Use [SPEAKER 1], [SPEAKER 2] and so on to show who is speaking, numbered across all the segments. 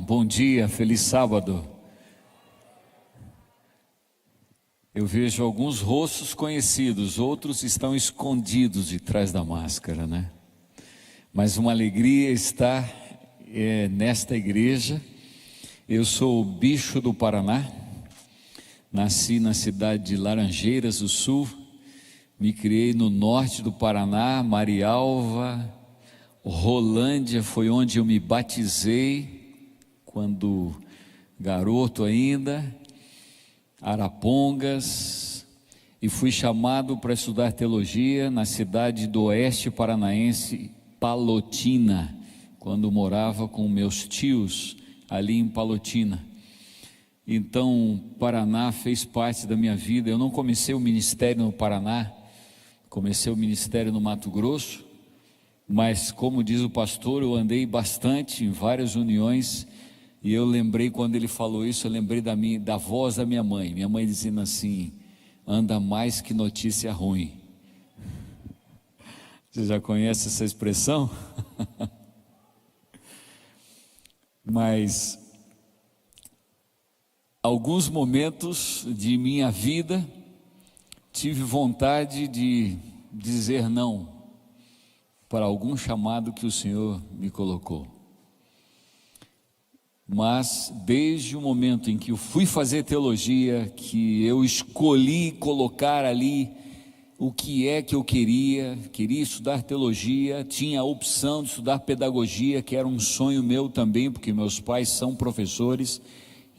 [SPEAKER 1] Bom dia, feliz sábado. Eu vejo alguns rostos conhecidos, outros estão escondidos de trás da máscara, né? Mas uma alegria estar nesta igreja. Eu sou o Bicho do Paraná, nasci na cidade de Laranjeiras do Sul, me criei no norte do Paraná, Marialva, Rolândia foi onde eu me batizei, quando garoto ainda, Arapongas, e fui chamado para estudar teologia na cidade do oeste paranaense, Palotina, quando morava com meus tios ali em Palotina. Então, Paraná fez parte da minha vida. Eu não comecei o ministério no Paraná, comecei o ministério no Mato Grosso, mas como diz o pastor, eu andei bastante em várias uniões, e eu lembrei, quando ele falou isso, eu lembrei da voz da minha mãe dizendo assim: anda mais que notícia ruim. Você já conhece essa expressão? Mas alguns momentos de minha vida tive vontade de dizer não para algum chamado que o Senhor me colocou. Mas desde o momento em que eu fui fazer teologia, que eu escolhi colocar ali o que é que eu queria estudar teologia, tinha a opção de estudar pedagogia, que era um sonho meu também, porque meus pais são professores,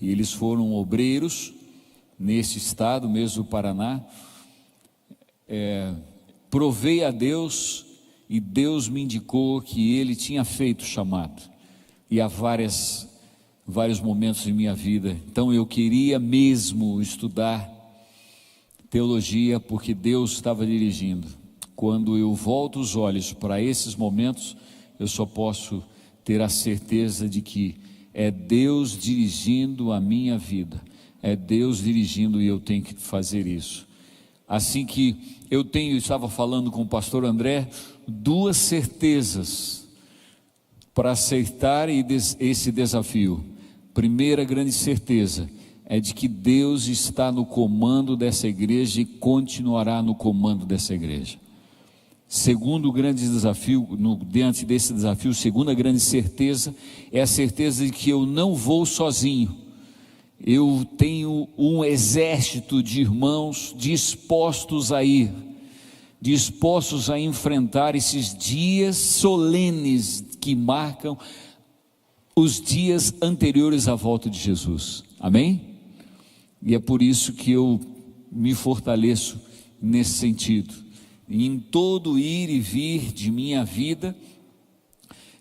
[SPEAKER 1] e eles foram obreiros nesse estado mesmo do Paraná. Provei a Deus, e Deus me indicou que Ele tinha feito o chamado, e há vários momentos em minha vida. Então eu queria mesmo estudar teologia, porque Deus estava dirigindo. Quando eu volto os olhos para esses momentos, eu só posso ter a certeza de que é Deus dirigindo a minha vida, é Deus dirigindo, e eu tenho que fazer isso. Assim que eu estava falando com o pastor André, duas certezas para aceitar esse desafio. Primeira grande certeza é de que Deus está no comando dessa igreja e continuará no comando dessa igreja. Segundo grande desafio, diante desse desafio, segunda grande certeza é a certeza de que eu não vou sozinho. Eu tenho um exército de irmãos dispostos a enfrentar esses dias solenes que marcam os dias anteriores à volta de Jesus. Amém? E é por isso que eu me fortaleço nesse sentido. Em todo ir e vir de minha vida,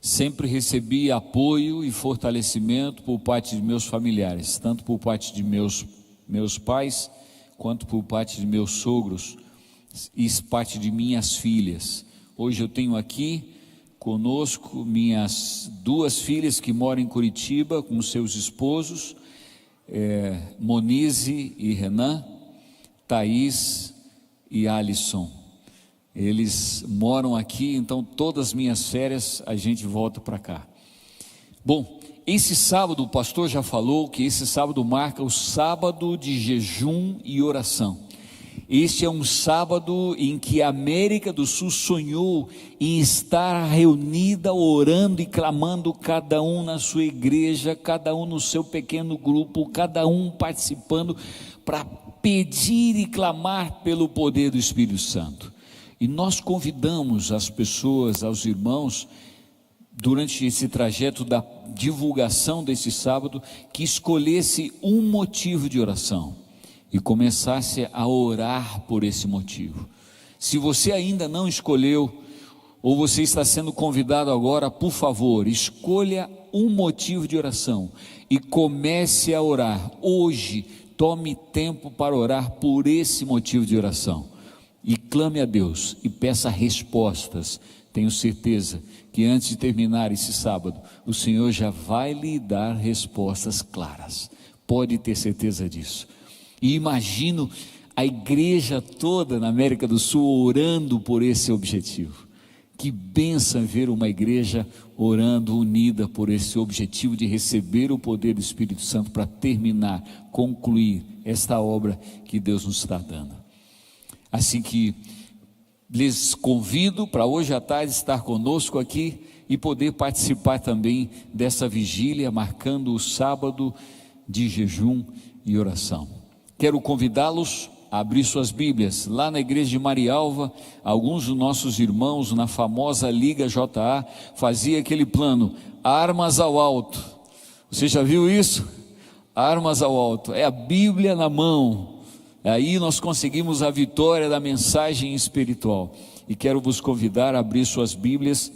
[SPEAKER 1] sempre recebi apoio e fortalecimento por parte de meus familiares, tanto por parte de meus pais, quanto por parte de meus sogros e parte de minhas filhas. Hoje eu tenho aqui conosco minhas duas filhas que moram em Curitiba com seus esposos, Monize e Renan, Thaís e Alisson. Eles moram aqui, então todas as minhas férias a gente volta para cá. Bom, esse sábado o pastor já falou que esse sábado marca o sábado de jejum e oração. Este é um sábado em que a América do Sul sonhou em estar reunida, orando e clamando, cada um na sua igreja, cada um no seu pequeno grupo, cada um participando, para pedir e clamar pelo poder do Espírito Santo. E nós convidamos as pessoas, aos irmãos, durante esse trajeto da divulgação desse sábado, que escolhesse um motivo de oração e começasse a orar por esse motivo. Se você ainda não escolheu, ou você está sendo convidado agora, por favor, escolha um motivo de oração e comece a orar. Hoje, tome tempo para orar por esse motivo de oração. E clame a Deus e peça respostas. Tenho certeza que antes de terminar esse sábado, o Senhor já vai lhe dar respostas claras. Pode ter certeza disso. E imagino a igreja toda na América do Sul orando por esse objetivo. Que bênção ver uma igreja orando unida por esse objetivo de receber o poder do Espírito Santo para terminar, concluir esta obra que Deus nos está dando. Assim que lhes convido para hoje à tarde estar conosco aqui e poder participar também dessa vigília, marcando o sábado de jejum e oração. Quero convidá-los a abrir suas Bíblias. Lá na igreja de Marialva, alguns dos nossos irmãos na famosa Liga JA fazia aquele plano, armas ao alto. Você já viu isso? Armas ao alto, é a Bíblia na mão. Aí nós conseguimos a vitória da mensagem espiritual. E quero vos convidar a abrir suas Bíblias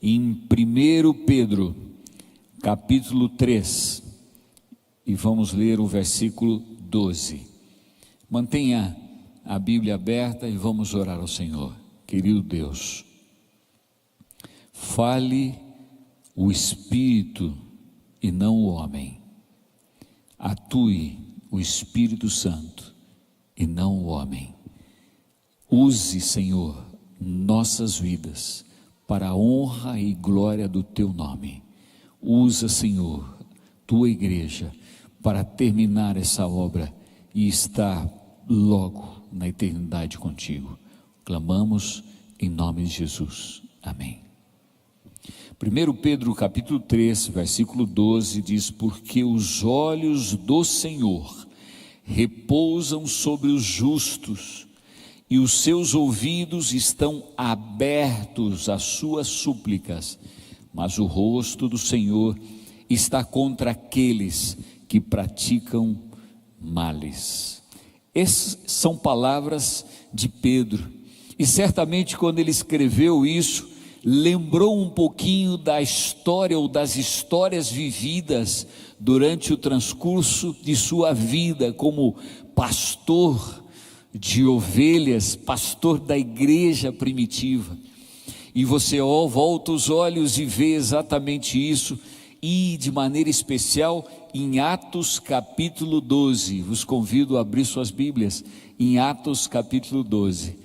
[SPEAKER 1] em 1 Pedro, capítulo 3, e vamos ler o versículo 12. Mantenha a Bíblia aberta e vamos orar ao Senhor. Querido Deus, fale o Espírito e não o homem. Atue o Espírito Santo e não o homem. Use, Senhor, nossas vidas para a honra e glória do Teu nome. Usa, Senhor, Tua igreja para terminar essa obra e estar logo na eternidade contigo. Clamamos em nome de Jesus. Amém. 1 Pedro capítulo 3, versículo 12 diz: porque os olhos do Senhor repousam sobre os justos e os seus ouvidos estão abertos às suas súplicas, mas o rosto do Senhor está contra aqueles que praticam males. Essas são palavras de Pedro, e certamente quando ele escreveu isso, lembrou um pouquinho da história ou das histórias vividas durante o transcurso de sua vida como pastor de ovelhas, pastor da igreja primitiva. E você volta os olhos e vê exatamente isso, e de maneira especial em Atos capítulo 12, vos convido a abrir suas Bíblias, em Atos capítulo 12,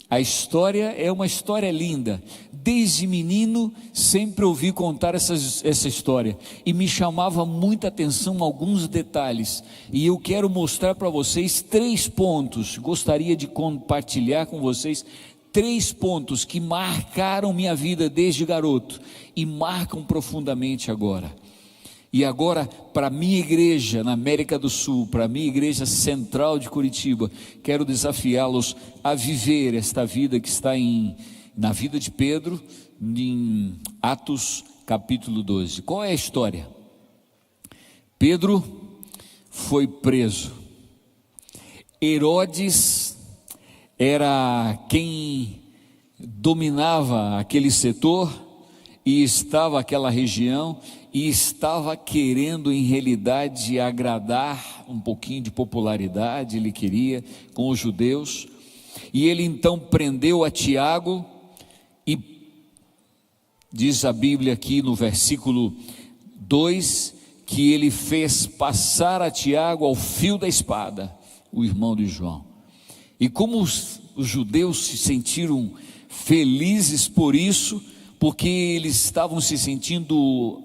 [SPEAKER 1] a história é uma história linda. Desde menino sempre ouvi contar essa história, e me chamava muita atenção alguns detalhes, e eu quero mostrar para vocês 3 pontos, gostaria de compartilhar com vocês 3 pontos que marcaram minha vida desde garoto, e marcam profundamente agora. E agora, para a minha igreja na América do Sul, para a minha igreja central de Curitiba, quero desafiá-los a viver esta vida que está na vida de Pedro, em Atos capítulo 12. Qual é a história? Pedro foi preso. Herodes era quem dominava aquele setor e estava aquela região, e estava querendo em realidade agradar um pouquinho de popularidade, ele queria com os judeus, e ele então prendeu a Tiago, e diz a Bíblia aqui no versículo 2, que ele fez passar a Tiago ao fio da espada, o irmão de João. E como os judeus se sentiram felizes por isso, porque eles estavam se sentindo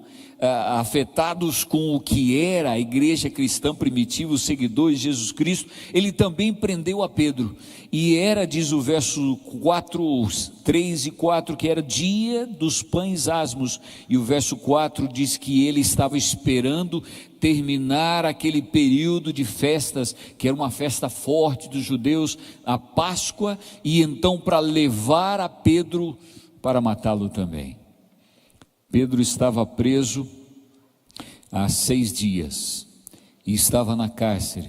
[SPEAKER 1] afetados com o que era a igreja cristã primitiva, os seguidores de Jesus Cristo, ele também prendeu a Pedro, e era, diz o verso 3 e 4, que era dia dos pães asmos, e o verso 4 diz que ele estava esperando terminar aquele período de festas, que era uma festa forte dos judeus, a Páscoa, e então para levar a Pedro para matá-lo também. Pedro estava preso há 6 dias, e estava na cárcere,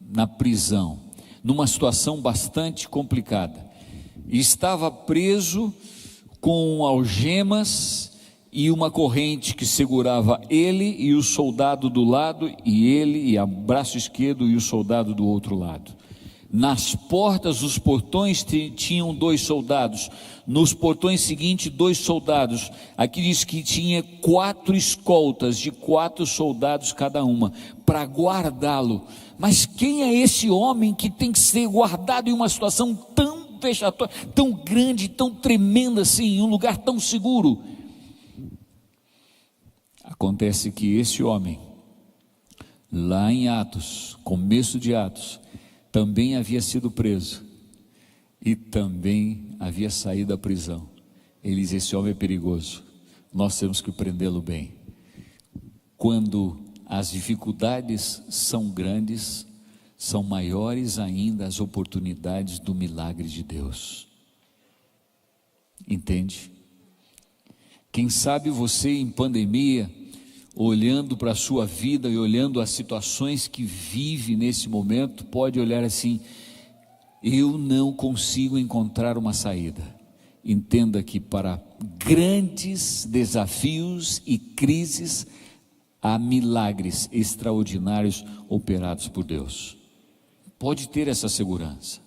[SPEAKER 1] na prisão, numa situação bastante complicada, e estava preso com algemas e uma corrente que segurava ele e o soldado do lado, e ele e o braço esquerdo e o soldado do outro lado. Nas portas dos portões tinham 2 soldados, nos portões seguintes 2 soldados, aqui diz que tinha 4 escoltas de 4 soldados cada uma, para guardá-lo. Mas quem é esse homem que tem que ser guardado em uma situação tão vexatória, tão grande, tão tremenda assim, em um lugar tão seguro. Acontece que esse homem, lá em Atos, começo de Atos, também havia sido preso e também havia saído da prisão. Ele diz: esse homem é perigoso, nós temos que prendê-lo bem. Quando as dificuldades são grandes, são maiores ainda as oportunidades do milagre de Deus. Entende? Quem sabe você em pandemia, olhando para a sua vida e olhando as situações que vive nesse momento, pode olhar assim: eu não consigo encontrar uma saída. Entenda que para grandes desafios e crises, há milagres extraordinários operados por Deus. Pode ter essa segurança.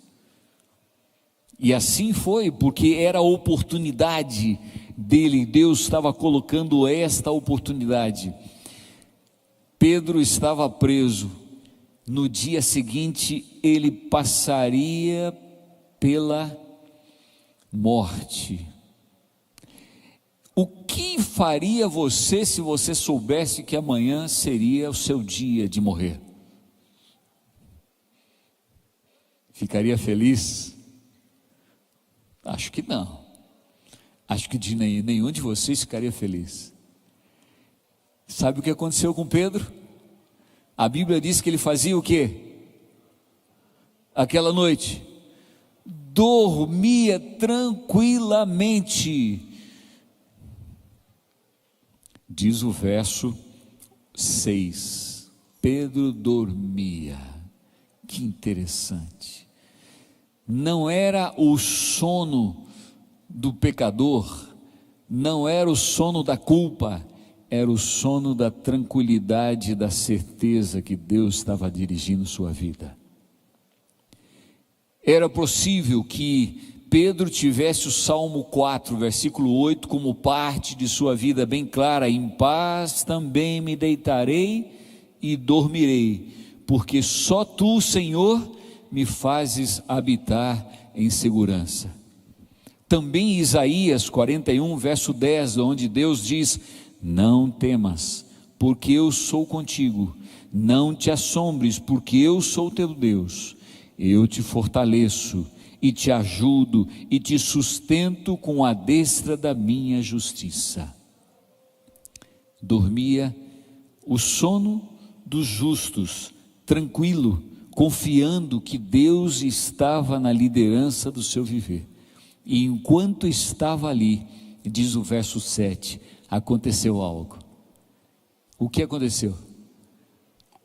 [SPEAKER 1] E assim foi, porque era a oportunidade dele, Deus estava colocando esta oportunidade. Pedro estava preso, no dia seguinte ele passaria pela morte. O que faria você se você soubesse que amanhã seria o seu dia de morrer? Ficaria feliz? Acho que não. Acho que nenhum de vocês ficaria feliz. Sabe o que aconteceu com Pedro? A Bíblia diz que ele fazia o quê? Aquela noite, dormia tranquilamente. Diz o verso 6, Pedro dormia. Que interessante. Não era o sono do pecador, não era o sono da culpa, era o sono da tranquilidade, da certeza que Deus estava dirigindo sua vida. Era possível que Pedro tivesse o Salmo 4, versículo 8, como parte de sua vida bem clara: em paz também me deitarei e dormirei, porque só tu, Senhor, me fazes habitar em segurança. Também Isaías 41, verso 10, onde Deus diz: não temas, porque eu sou contigo, não te assombres, porque eu sou teu Deus, eu te fortaleço e te ajudo e te sustento com a destra da minha justiça. Dormia o sono dos justos, tranquilo, confiando que Deus estava na liderança do seu viver. E enquanto estava ali, diz o verso 7, aconteceu algo. O que aconteceu?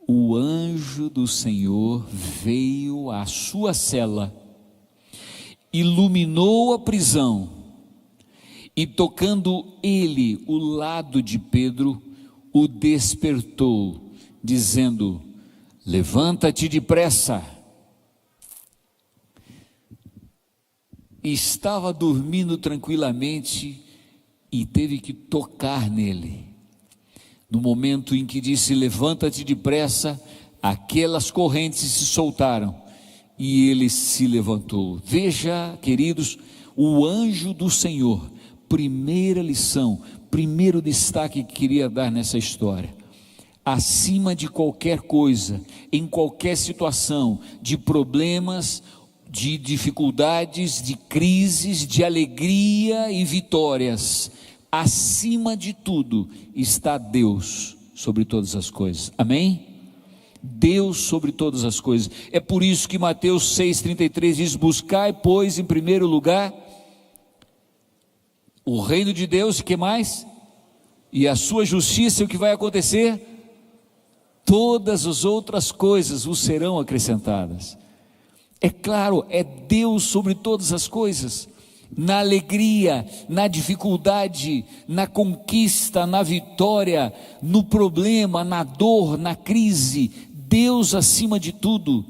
[SPEAKER 1] O anjo do Senhor veio à sua cela, iluminou a prisão, e tocando ele o lado de Pedro, o despertou, dizendo: levanta-te depressa. Estava dormindo tranquilamente e teve que tocar nele. No momento em que disse: levanta-te depressa, aquelas correntes se soltaram e ele se levantou. Veja, queridos, o anjo do Senhor. Primeira lição, primeiro destaque que queria dar nessa história: acima de qualquer coisa, em qualquer situação, de problemas, de dificuldades, de crises, de alegria e vitórias, acima de tudo está Deus sobre todas as coisas. Amém? Deus sobre todas as coisas. É por isso que Mateus 6,33 diz: buscai, pois, em primeiro lugar o reino de Deus, e que mais? E a sua justiça. E o que vai acontecer? Todas as outras coisas vos serão acrescentadas. É claro, é Deus sobre todas as coisas. Na alegria, na dificuldade, na conquista, na vitória, no problema, na dor, na crise, Deus acima de tudo.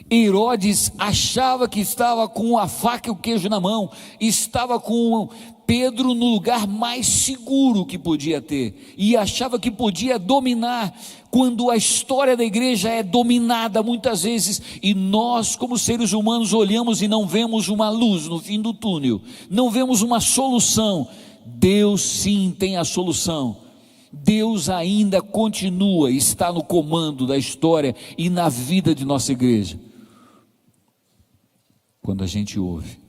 [SPEAKER 1] Herodes achava que estava com a faca e o queijo na mão, estava com Pedro no lugar mais seguro que podia ter, e achava que podia dominar, quando a história da igreja é dominada muitas vezes, e nós como seres humanos olhamos e não vemos uma luz no fim do túnel, não vemos uma solução. Deus sim tem a solução. Deus ainda continua, está no comando da história e na vida de nossa igreja. Quando a gente ouve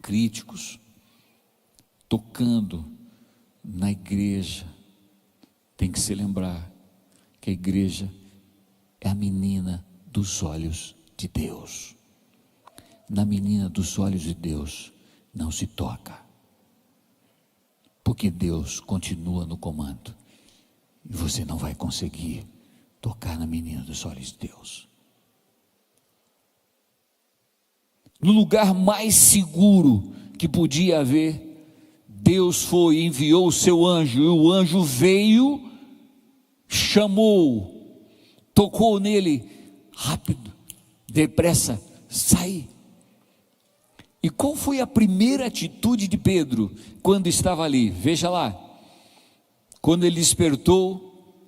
[SPEAKER 1] críticos tocando na igreja, tem que se lembrar que a igreja é a menina dos olhos de Deus. Na menina dos olhos de Deus não se toca, porque Deus continua no comando, e você não vai conseguir tocar na menina dos olhos de Deus. No lugar mais seguro que podia haver, Deus foi e enviou o seu anjo, e o anjo veio, chamou, tocou nele, rápido, depressa, sai. E qual foi a primeira atitude de Pedro quando estava ali? Veja lá, quando ele despertou,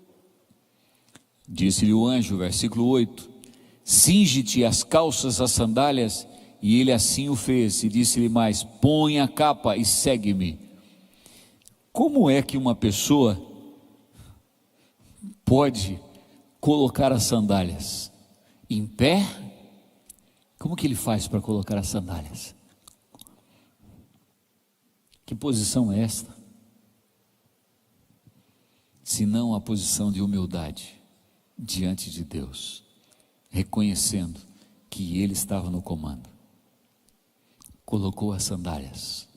[SPEAKER 1] disse-lhe o anjo, versículo 8: cinge-te as calças, as sandálias. E ele assim o fez, e disse-lhe mais: põe a capa e segue-me. Como é que uma pessoa pode colocar as sandálias? Em pé? Como que ele faz para colocar as sandálias? Que posição é esta? Senão a posição de humildade diante de Deus, reconhecendo que Ele estava no comando. Colocou as sandálias,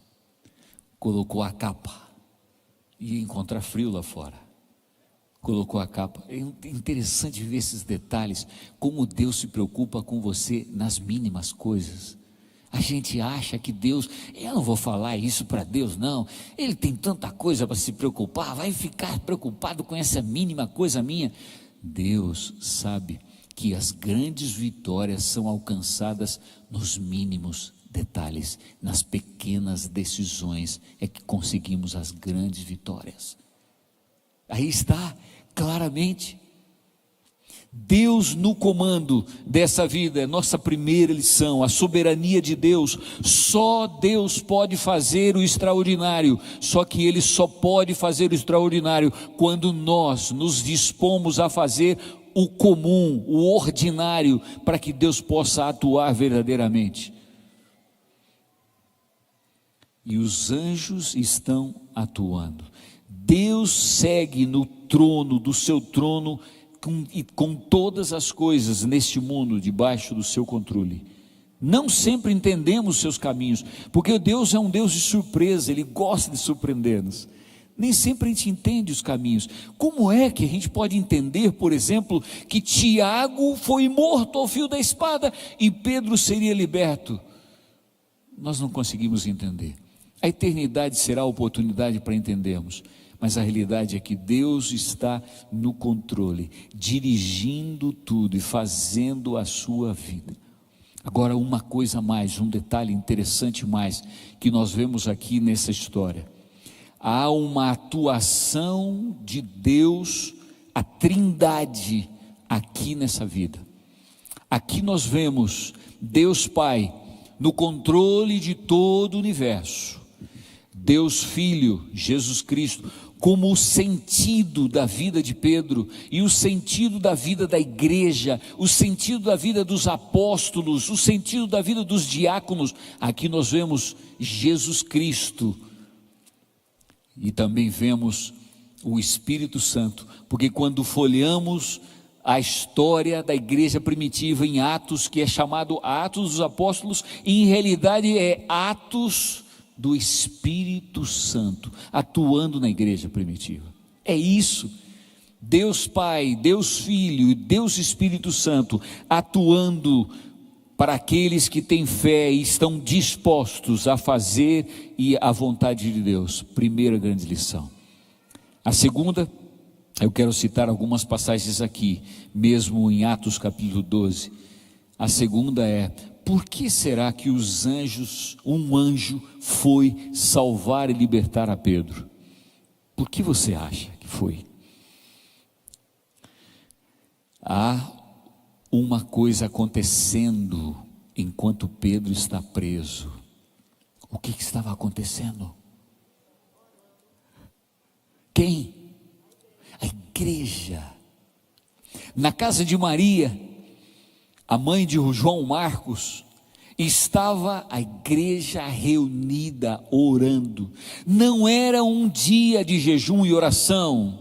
[SPEAKER 1] colocou a capa, ia encontrar frio lá fora, colocou a capa. É interessante ver esses detalhes, como Deus se preocupa com você nas mínimas coisas. A gente acha que Deus, eu não vou falar isso para Deus não, Ele tem tanta coisa para se preocupar, vai ficar preocupado com essa mínima coisa minha. Deus sabe que as grandes vitórias são alcançadas nos mínimos detalhes, nas pequenas decisões é que conseguimos as grandes vitórias. Aí está claramente Deus no comando dessa vida. É nossa primeira lição, a soberania de Deus. Só Deus pode fazer o extraordinário, só que Ele só pode fazer o extraordinário quando nós nos dispomos a fazer o comum, o ordinário, para que Deus possa atuar verdadeiramente. E os anjos estão atuando. Deus segue no trono, do seu trono, com todas as coisas neste mundo debaixo do seu controle. Não sempre entendemos seus caminhos, porque Deus é um Deus de surpresa, Ele gosta de surpreender-nos. Nem sempre a gente entende os caminhos. Como é que a gente pode entender, por exemplo, que Tiago foi morto ao fio da espada e Pedro seria liberto? Nós não conseguimos entender. A eternidade será a oportunidade para entendermos, mas a realidade é que Deus está no controle, dirigindo tudo e fazendo a sua vida. Agora, uma coisa mais, um detalhe interessante mais, que nós vemos aqui nessa história. Há uma atuação de Deus, a Trindade, aqui nessa vida. Aqui nós vemos Deus Pai no controle de todo o universo, Deus Filho, Jesus Cristo, como o sentido da vida de Pedro, e o sentido da vida da igreja, o sentido da vida dos apóstolos, o sentido da vida dos diáconos. Aqui nós vemos Jesus Cristo, e também vemos o Espírito Santo, porque quando folheamos a história da igreja primitiva em Atos, que é chamado Atos dos Apóstolos, em realidade é Atos do Espírito Santo atuando na igreja primitiva. É isso, Deus Pai, Deus Filho e Deus Espírito Santo atuando para aqueles que têm fé e estão dispostos a fazer e a vontade de Deus. Primeira grande lição. A segunda, eu quero citar algumas passagens aqui, mesmo em Atos capítulo 12. A segunda é: por que será que um anjo foi salvar e libertar a Pedro? Por que você acha que foi? Há uma coisa acontecendo enquanto Pedro está preso. O que estava acontecendo? Quem? A igreja. Na casa de Maria, a mãe de João Marcos, estava a igreja reunida orando. Não era um dia de jejum e oração.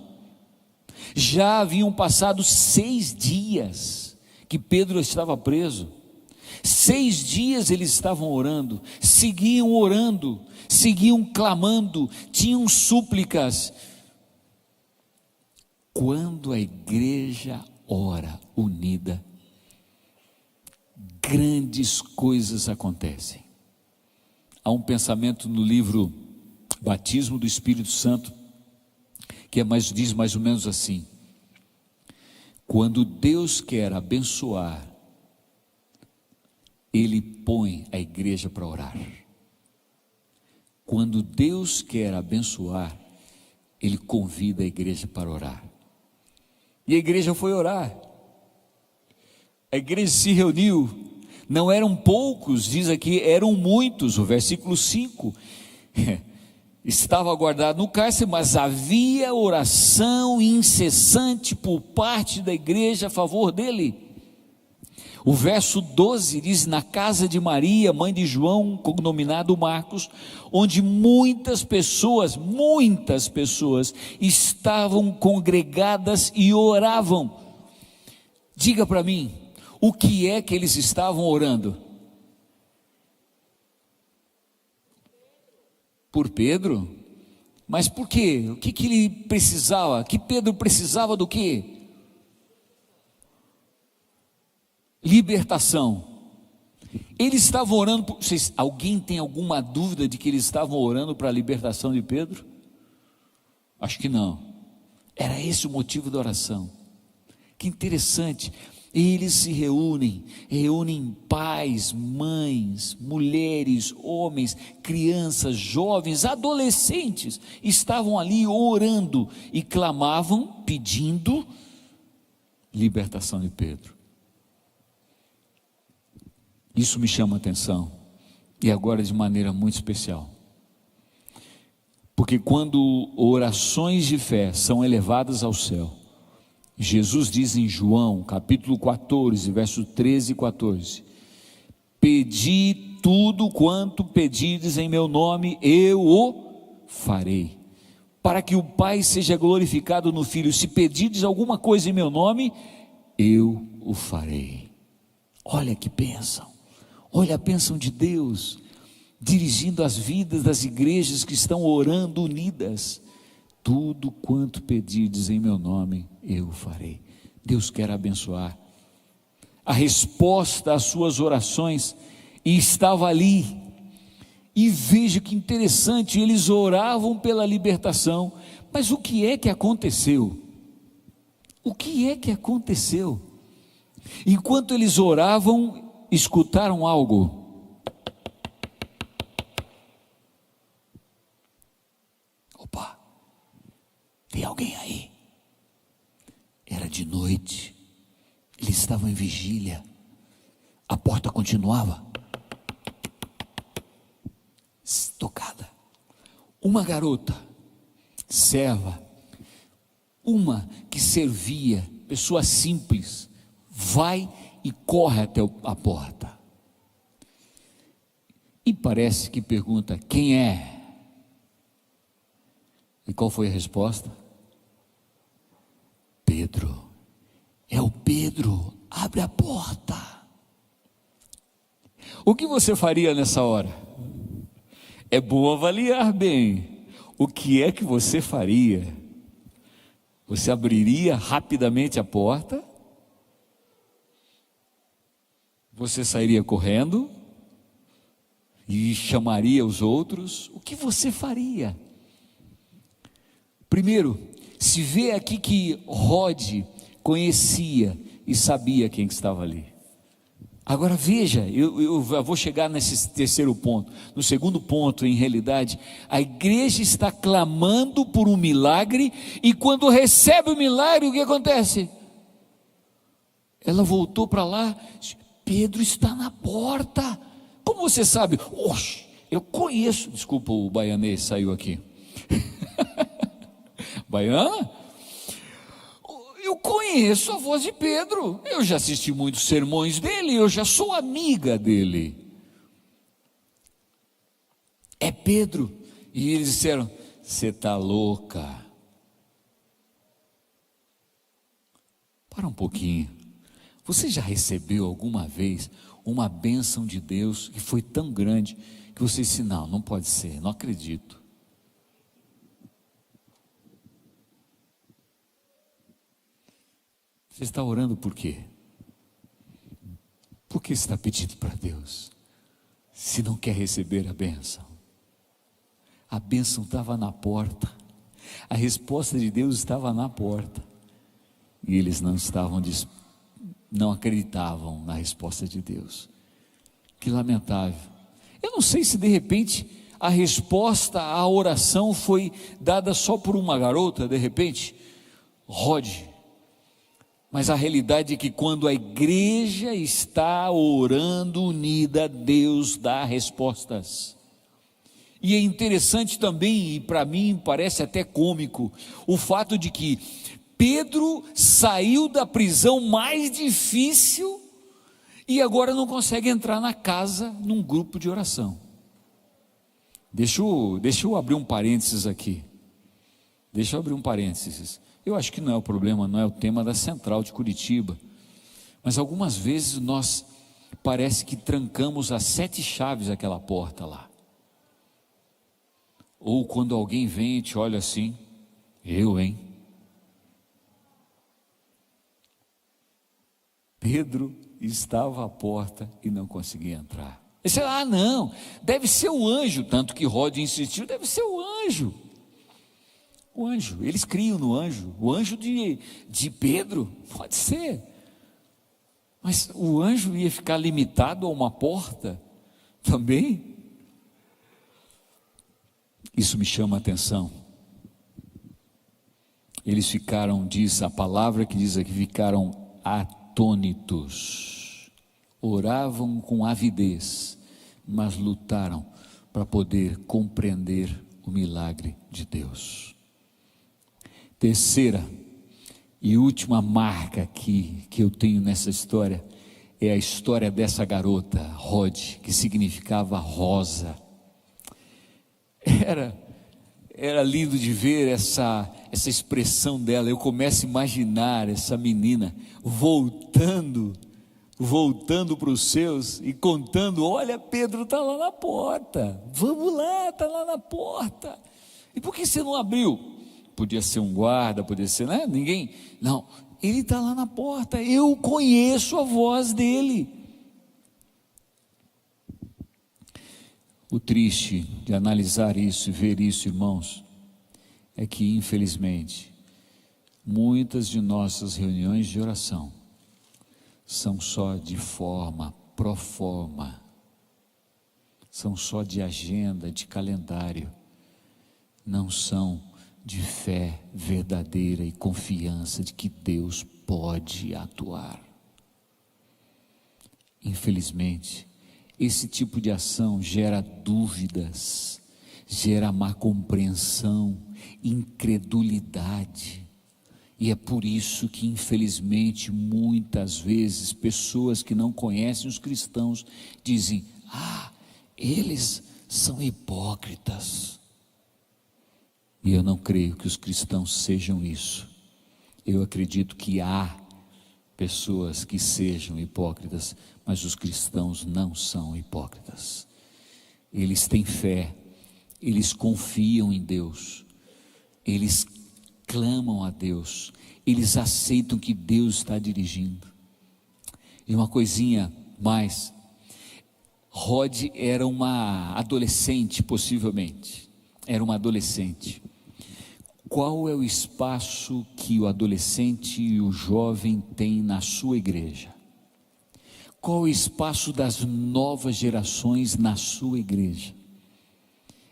[SPEAKER 1] Já haviam passado 6 dias que Pedro estava preso. 6 dias eles estavam orando, seguiam clamando, tinham súplicas. Quando a igreja ora unida, grandes coisas acontecem. Há um pensamento no livro Batismo do Espírito Santo, que diz mais ou menos assim: quando Deus quer abençoar, Ele põe a igreja para orar. Quando Deus quer abençoar, Ele convida a igreja para orar. E a igreja foi orar. A igreja se reuniu. Não eram poucos, diz aqui, eram muitos. O versículo 5 estava guardado no cárcere, mas havia oração incessante por parte da igreja a favor dele. O verso 12 diz: na casa de Maria, mãe de João, cognominado Marcos, onde muitas pessoas estavam congregadas e oravam. Diga para mim, o que é que eles estavam orando? Por Pedro? Mas por quê? O que ele precisava? Que Pedro precisava do quê? Libertação. Eles estavam orando por... Alguém tem alguma dúvida de que eles estavam orando para a libertação de Pedro? Acho que não. Era esse o motivo da oração. Que interessante. Eles se reúnem pais, mães, mulheres, homens, crianças, jovens, adolescentes, estavam ali orando e clamavam, pedindo libertação de Pedro. Isso me chama a atenção, e agora de maneira muito especial, porque quando orações de fé são elevadas ao céu, Jesus diz em João, capítulo 14, verso 13 e 14, pedi tudo quanto pedides em meu nome, eu o farei, para que o Pai seja glorificado no Filho. Se pedides alguma coisa em meu nome, eu o farei. Olha que bênção, olha a bênção de Deus, dirigindo as vidas das igrejas que estão orando unidas. Tudo quanto pedirdes em meu nome, eu o farei. Deus quer abençoar. A resposta às suas orações estava ali. E veja que interessante, eles oravam pela libertação. Mas o que é que aconteceu? O que é que aconteceu? Enquanto eles oravam, escutaram algo. Opa! Tem alguém aí? Era de noite, eles estavam em vigília, a porta continuava tocada. Uma garota, serva, uma que servia, pessoa simples, vai e corre até a porta, e parece que pergunta: quem é? E qual foi a resposta? Pedro. É o Pedro, abre a porta. O que você faria nessa hora? É bom avaliar bem. O que é que você faria? Você abriria rapidamente a porta? Você sairia correndo? E chamaria os outros? O que você faria? Primeiro, se vê aqui que Rode conhecia e sabia quem estava ali. Agora veja, eu vou chegar nesse terceiro ponto. No segundo ponto, em realidade, a igreja está clamando por um milagre, e quando recebe o milagre, o que acontece? Ela voltou para lá, Pedro está na porta. Como você sabe? Oxe, eu conheço, desculpa, o baianês saiu aqui. Baiana? Eu conheço a voz de Pedro, eu já assisti muitos sermões dele, eu já sou amiga dele. É Pedro. E eles disseram: você está louca. Para um pouquinho. Você já recebeu alguma vez uma bênção de Deus que foi tão grande que você disse: não pode ser, não acredito. Você está orando por quê? Por que você está pedindo para Deus, se não quer receber a bênção? A bênção estava na porta, a resposta de Deus estava na porta, e eles não acreditavam na resposta de Deus. Que lamentável. Eu não sei se de repente a resposta à oração foi dada só por uma garota, de repente, Rod. Mas a realidade é que quando a igreja está orando unida, Deus dá respostas. E é interessante também, e para mim parece até cômico, o fato de que Pedro saiu da prisão mais difícil e agora não consegue entrar na casa num grupo de oração. Deixa eu abrir um parênteses aqui. Eu acho que não é o problema, não é o tema da Central de Curitiba, mas algumas vezes nós parece que trancamos as 7 chaves aquela porta lá. Ou quando alguém vem e te olha assim: hein? Pedro estava à porta e não conseguia entrar. Ele disse: não, deve ser o anjo, tanto que Rod insistiu, deve ser o anjo. O anjo, eles criam no anjo, o anjo de Pedro, pode ser, mas o anjo ia ficar limitado a uma porta também? Isso me chama a atenção. Eles ficaram, diz a palavra que diz aqui, ficaram atônitos, oravam com avidez, mas lutaram para poder compreender o milagre de Deus. Terceira e última marca que eu tenho nessa história é a história dessa garota, Rod, que significava rosa. Era lindo de ver essa expressão dela. Eu começo a imaginar essa menina voltando para os seus e contando: olha, Pedro está lá na porta, vamos lá, está lá na porta. E por que você não abriu? Podia ser um guarda, podia ser, né? Ninguém, não, ele está lá na porta, eu conheço a voz dele. O triste de analisar isso e ver isso, irmãos, é que infelizmente muitas de nossas reuniões de oração são só de forma pro forma, são só de agenda, de calendário, não são de fé verdadeira e confiança de que Deus pode atuar. Infelizmente, esse tipo de ação gera dúvidas, gera má compreensão, incredulidade, e é por isso que infelizmente muitas vezes pessoas que não conhecem os cristãos dizem: eles são hipócritas. E eu não creio que os cristãos sejam isso. Eu acredito que há pessoas que sejam hipócritas, mas os cristãos não são hipócritas. Eles têm fé, eles confiam em Deus, eles clamam a Deus, eles aceitam que Deus está dirigindo. E uma coisinha mais, Rod era uma adolescente, possivelmente, era uma adolescente. Qual é o espaço que o adolescente e o jovem têm na sua igreja? Qual o espaço das novas gerações na sua igreja?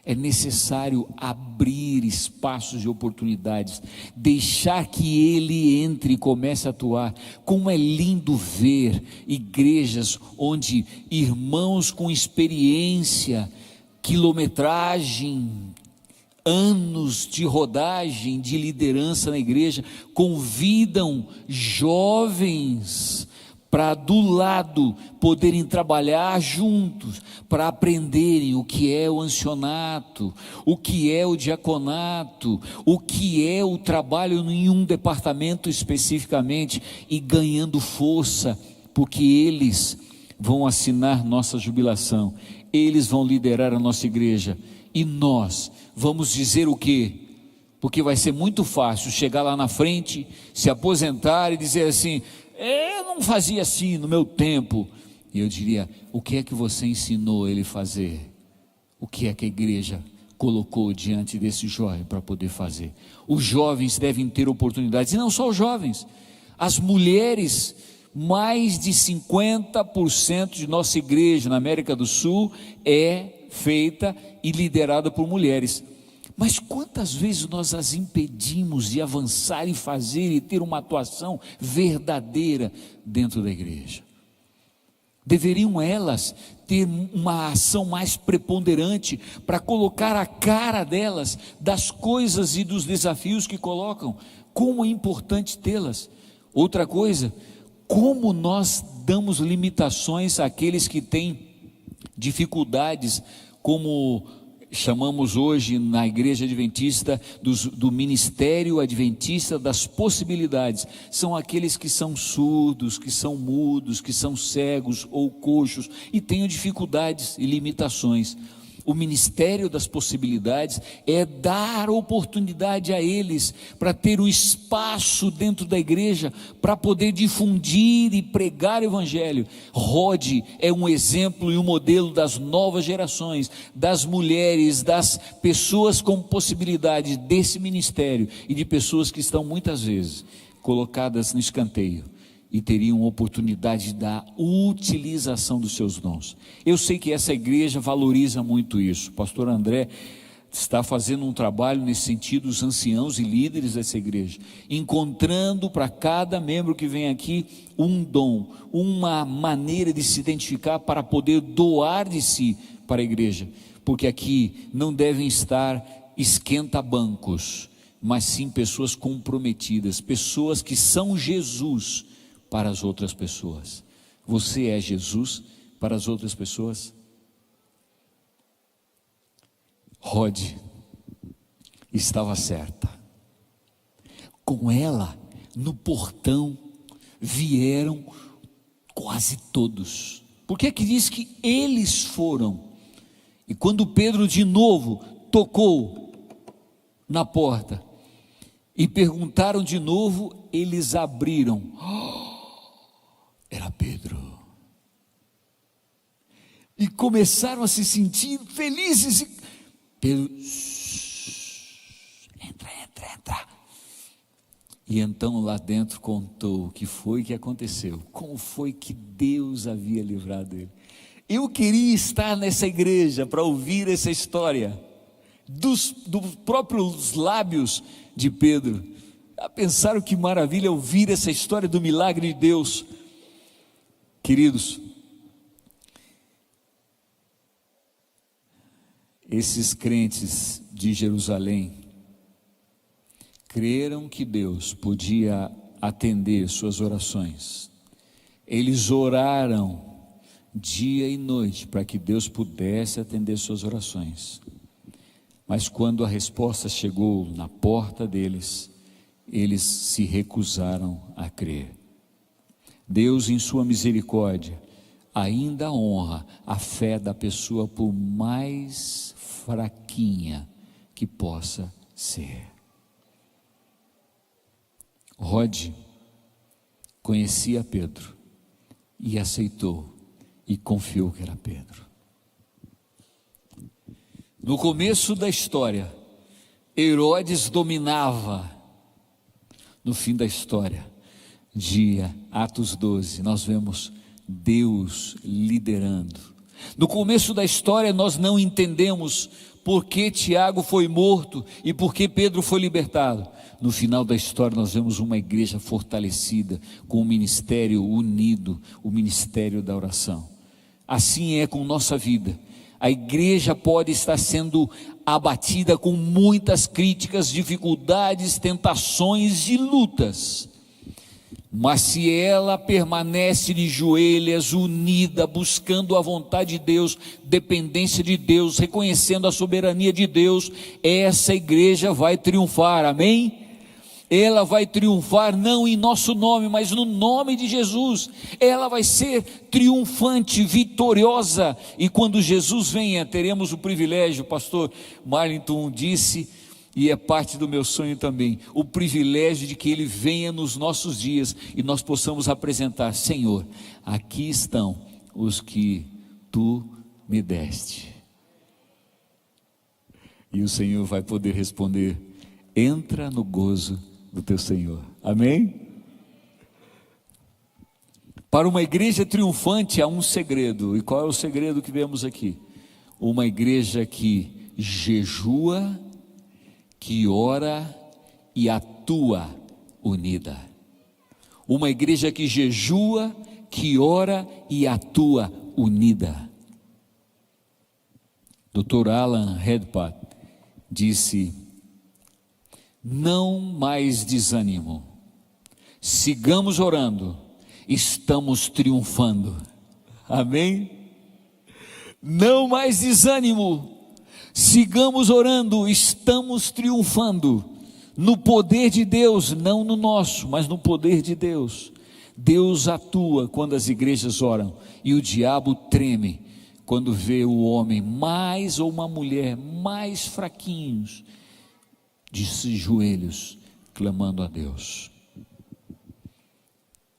[SPEAKER 1] É necessário abrir espaços de oportunidades, deixar que Ele entre e comece a atuar. Como é lindo ver igrejas onde irmãos com experiência, quilometragem, anos de rodagem, de liderança na igreja, convidam jovens para do lado poderem trabalhar juntos, para aprenderem o que é o ancianato, o que é o diaconato, o que é o trabalho em um departamento especificamente, e ganhando força, porque eles vão assinar nossa jubilação, eles vão liderar a nossa igreja, e nós vamos dizer o quê? Porque vai ser muito fácil chegar lá na frente, se aposentar e dizer assim: eu não fazia assim no meu tempo. E eu diria: o que é que você ensinou ele a fazer? O que é que a igreja colocou diante desse jovem para poder fazer? Os jovens devem ter oportunidades, e não só os jovens, as mulheres. Mais de 50% de nossa igreja na América do Sul é feita e liderada por mulheres. Mas quantas vezes nós as impedimos de avançar e fazer e ter uma atuação verdadeira dentro da igreja? Deveriam elas ter uma ação mais preponderante para colocar a cara delas, das coisas e dos desafios que colocam. Como é importante tê-las. Outra coisa, como nós damos limitações àqueles que têm dificuldades, como chamamos hoje na igreja adventista do ministério adventista das possibilidades. São aqueles que são surdos, que são mudos, que são cegos ou coxos e têm dificuldades e limitações. O ministério das possibilidades é dar oportunidade a eles para ter o espaço dentro da igreja para poder difundir e pregar o evangelho. Rod é um exemplo e um modelo das novas gerações, das mulheres, das pessoas com possibilidade desse ministério e de pessoas que estão muitas vezes colocadas no escanteio e teriam oportunidade da utilização dos seus dons. Eu sei que essa igreja valoriza muito isso. O pastor André está fazendo um trabalho nesse sentido, os anciãos e líderes dessa igreja, encontrando para cada membro que vem aqui um dom, uma maneira de se identificar para poder doar de si para a igreja, porque aqui não devem estar esquenta-bancos, mas sim pessoas comprometidas, pessoas que são Jesus para as outras pessoas. Você é Jesus para as outras pessoas? Rod estava certa. Com ela, no portão, vieram quase todos. Por que que diz que eles foram? E quando Pedro de novo tocou na porta e perguntaram de novo, eles abriram. Era Pedro. E começaram a se sentir felizes. Pedro, entra. E então lá dentro contou o que foi que aconteceu, como foi que Deus havia livrado ele. Eu queria estar nessa igreja para ouvir essa história, dos próprios lábios de Pedro. Pensaram que maravilha ouvir essa história do milagre de Deus. Queridos, esses crentes de Jerusalém creram que Deus podia atender suas orações. Eles oraram dia e noite para que Deus pudesse atender suas orações. Mas quando a resposta chegou na porta deles, eles se recusaram a crer. Deus, em sua misericórdia, ainda honra a fé da pessoa, por mais fraquinha que possa ser. Rod conhecia Pedro e aceitou e confiou que era Pedro. No começo da história, Herodes dominava. No fim da história, Atos 12, nós vemos Deus liderando. No começo da história nós não entendemos por que Tiago foi morto e por que Pedro foi libertado. No final da história nós vemos uma igreja fortalecida, com um ministério unido, o ministério da oração. Assim é com nossa vida. A igreja pode estar sendo abatida com muitas críticas, dificuldades, tentações e lutas. Mas se ela permanece de joelhas, unida, buscando a vontade de Deus, dependência de Deus, reconhecendo a soberania de Deus, essa igreja vai triunfar, amém? Ela vai triunfar não em nosso nome, mas no nome de Jesus. Ela vai ser triunfante, vitoriosa, e quando Jesus venha, teremos o privilégio, o pastor Marlington disse, e é parte do meu sonho também, o privilégio de que Ele venha nos nossos dias, e nós possamos apresentar: Senhor, aqui estão os que Tu me deste. E o Senhor vai poder responder: entra no gozo do teu Senhor, amém? Para uma igreja triunfante há um segredo, e qual é o segredo que vemos aqui? Uma igreja que jejua, que ora e atua unida. Uma igreja que jejua, que ora e atua unida. Dr. Alan Redpath disse: não mais desânimo, sigamos orando, estamos triunfando, amém? Não mais desânimo, sigamos orando, estamos triunfando, no poder de Deus, não no nosso, mas no poder de Deus. Deus atua quando as igrejas oram, e o diabo treme quando vê o homem mais, ou uma mulher mais fraquinhos, de joelhos, clamando a Deus.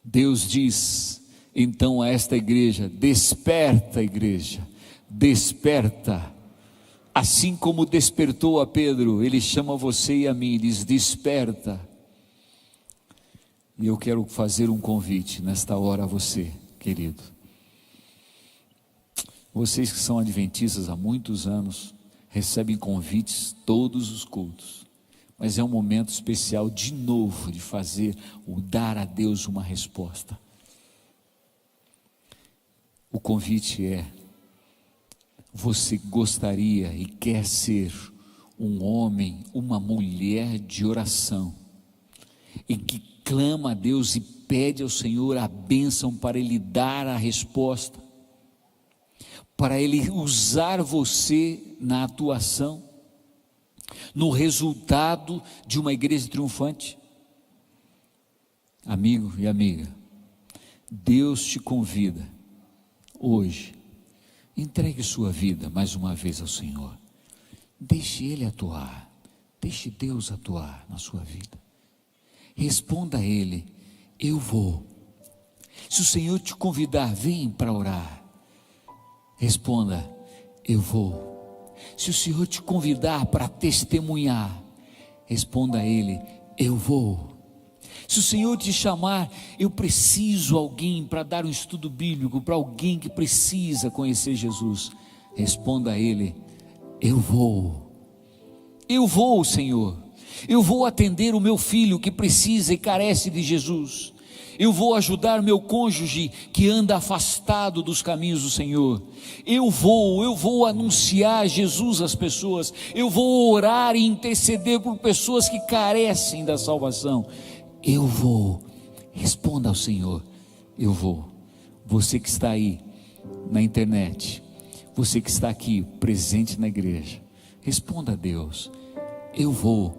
[SPEAKER 1] Deus diz então a esta igreja: desperta, igreja, desperta. Assim como despertou a Pedro, Ele chama você e a mim, diz: desperta. E eu quero fazer um convite nesta hora a você, querido. Vocês que são adventistas há muitos anos, recebem convites todos os cultos. Mas é um momento especial de novo, de fazer, ou dar a Deus uma resposta. O convite é: você gostaria e quer ser um homem, uma mulher de oração, e que clama a Deus e pede ao Senhor a bênção para Ele dar a resposta, para Ele usar você na atuação, no resultado de uma igreja triunfante? Amigo e amiga, Deus te convida hoje: entregue sua vida mais uma vez ao Senhor, deixe Ele atuar, deixe Deus atuar na sua vida, responda a Ele: eu vou. Se o Senhor te convidar, vem para orar, responda: eu vou. Se o Senhor te convidar para testemunhar, responda a Ele: eu vou. Se o Senhor te chamar: eu preciso alguém para dar um estudo bíblico, para alguém que precisa conhecer Jesus, responda a Ele: eu vou. Eu vou, Senhor. Eu vou atender o meu filho que precisa e carece de Jesus. Eu vou ajudar meu cônjuge que anda afastado dos caminhos do Senhor. Eu vou anunciar Jesus às pessoas. Eu vou orar e interceder por pessoas que carecem da salvação. Eu vou. Responda ao Senhor: eu vou. Você que está aí na internet, você que está aqui presente na igreja, responda a Deus: eu vou.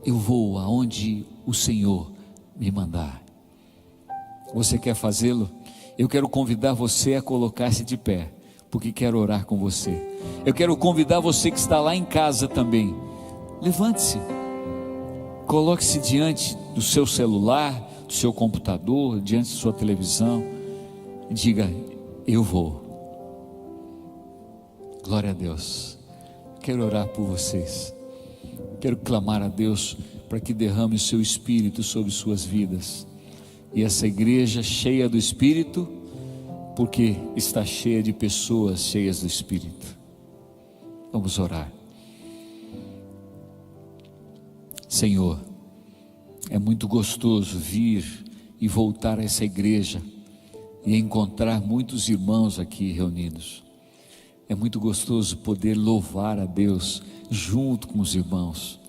[SPEAKER 1] Eu vou aonde o Senhor me mandar. Você quer fazê-lo? Eu quero convidar você a colocar-se de pé, porque quero orar com você. Eu quero convidar você que está lá em casa também. Levante-se, coloque-se diante do seu celular, do seu computador, diante da sua televisão, e diga: eu vou. Glória a Deus. Quero orar por vocês. Quero clamar a Deus para que derrame o seu Espírito sobre suas vidas. E essa igreja cheia do Espírito porque está cheia de pessoas cheias do Espírito. Vamos orar. Senhor, é muito gostoso vir e voltar a essa igreja e encontrar muitos irmãos aqui reunidos. É muito gostoso poder louvar a Deus junto com os irmãos.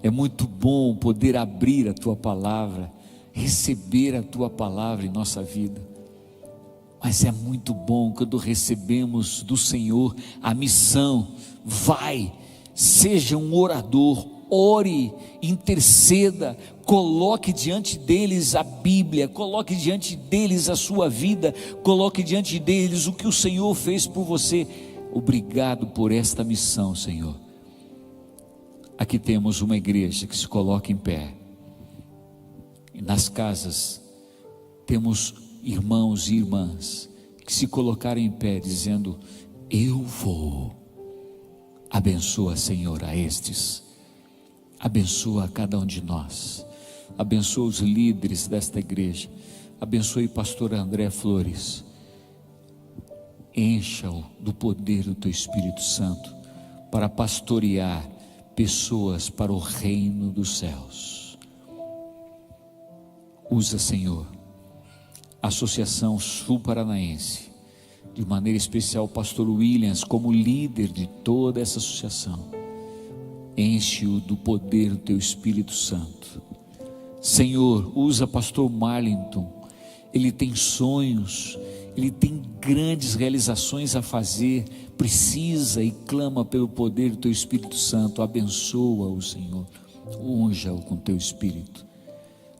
[SPEAKER 1] É muito bom poder abrir a Tua palavra, receber a Tua palavra em nossa vida. Mas é muito bom quando recebemos do Senhor a missão: vai, seja um orador, ore, interceda, coloque diante deles a Bíblia, coloque diante deles a sua vida, coloque diante deles o que o Senhor fez por você. Obrigado por esta missão, Senhor. Aqui temos uma igreja que se coloca em pé, e nas casas temos irmãos e irmãs que se colocaram em pé dizendo: eu vou. Abençoa, Senhor, a estes, abençoa a cada um de nós, abençoa os líderes desta igreja, abençoe o pastor André Flores, encha-o do poder do Teu Espírito Santo, para pastorear pessoas para o reino dos céus. Usa, Senhor, a Associação Sul-Paranaense, de maneira especial o pastor Williams, como líder de toda essa associação. Enche-o do poder do Teu Espírito Santo. Senhor, usa pastor Marlington, ele tem sonhos, ele tem grandes realizações a fazer, precisa e clama pelo poder do Teu Espírito Santo. Abençoa-o, Senhor, unja-o com Teu Espírito.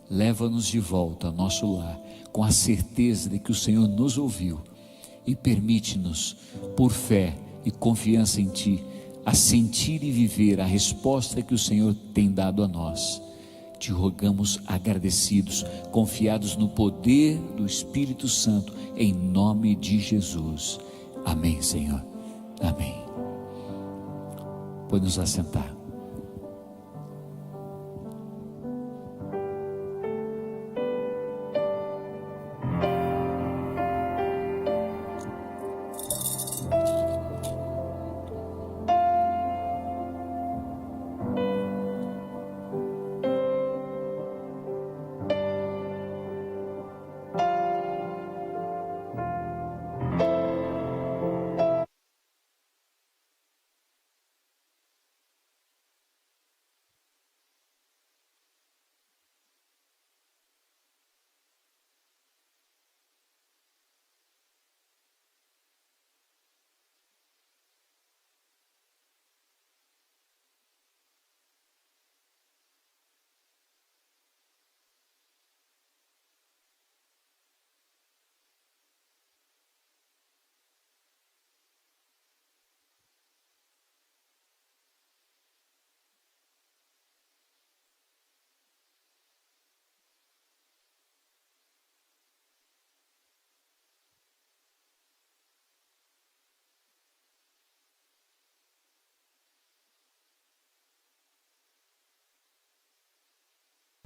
[SPEAKER 1] Leva-nos de volta ao nosso lar, com a certeza de que o Senhor nos ouviu, e permite-nos, por fé e confiança em Ti, a sentir e viver a resposta que o Senhor tem dado a nós. Te rogamos agradecidos, confiados no poder do Espírito Santo, em nome de Jesus. Amém, Senhor. Amém. Pode nos assentar.